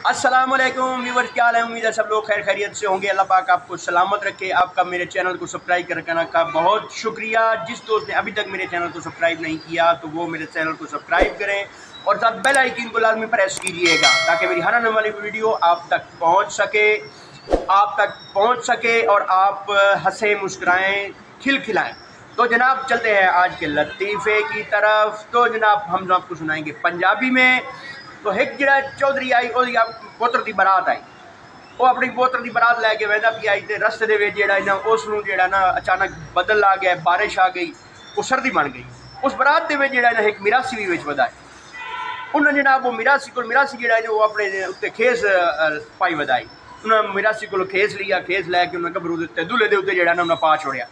अस्सलाम वालेकुम व्यूअर्स, क्या हाल है। उम्मीद है सब लोग खैर खैरियत से होंगे। अल्लाह पाक आपको सलामत रखे। आपका मेरे चैनल को सब्सक्राइब करने का बहुत शुक्रिया। जिस दोस्त ने अभी तक मेरे चैनल को सब्सक्राइब नहीं किया तो वो मेरे चैनल को सब्सक्राइब करें और साथ बेल आइकन को लाजमी प्रेस कीजिएगा ताकि मेरी हर आने वाली वीडियो आप तक पहुँच सके और आप हंसे मुस्कुराएँ खिलखिलाएँ। तो जनाब चलते हैं आज के लतीफ़े की तरफ। तो जनाब हम आपको सुनाएंगे पंजाबी में। तो एक जरा चौधरी आई पुत्र की बारात आई। वो अपनी पुत्र की बारात लैके वहदा भी आई तो रस्ते के ना अचानक बदल आ गया, बारिश आ गई, वो सर्दी बन गई। उस बारात के एक मिरासी भी वधाए। उन्होंने जनाब वो मिरासी जो वो अपने उत्ते खेस पाई वधाई। उन्हें मिरासी को खेस लिया, खेस लैके उन्हें गभरू दिते, दूल्हे के उत्ते उन्हें पा छोड़िया।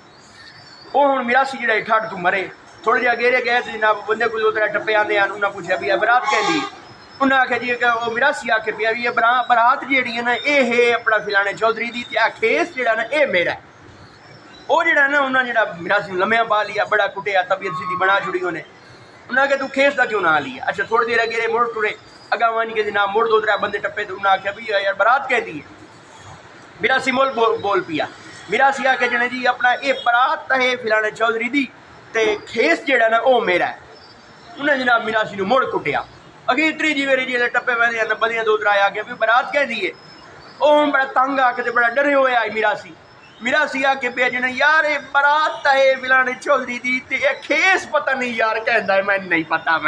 वो हूँ मिरासी जो ठट तू मरे। थोड़े जे अगेरे गए तो जनाब बंदे को उधर टप्पे आते हैं। उन्हें पूछा भी बारात कहती। उन्हें आख्या जी वो मिरासी आखे पिया भी बारात जी है ना ये अपना फिलाने चौधरी की खेस जो ना ये मेरा है। वो जो ना उन्हें जो मिरासी लम्या पा लिया, बड़ा कुटिया, तबीयत सीधी बना छुड़ी उन्हें। उन्हें आख्या तू खेस का क्यों ना लिया। अच्छा थोड़ी देर अगेरे मुड़ टुरे अगा वन के जनाब मुड़ दो त्रै बंदे टप्पे तो उन्हें आख्या भी यार बारात कहती है। मिरासी बोल पिया। मिरासी आके जने जी अपना ये बारात है फिलाने चौधरी की ते खेस जो ना वो मेरा है। उन्हें जनाब मिरासी ने मुड़ कुटिया। अगे त्रीजी बारी जो टप्पे पैदे बंदियां दो त्रै आ गया भी बारात कह दी है। वो बड़ा तंग आके बड़ा डरे हुए आई मिरासी आके पे जने यार ये बारात है फिलाने चौधरी की खेस पता नहीं यार कहता है, मैं नहीं पता।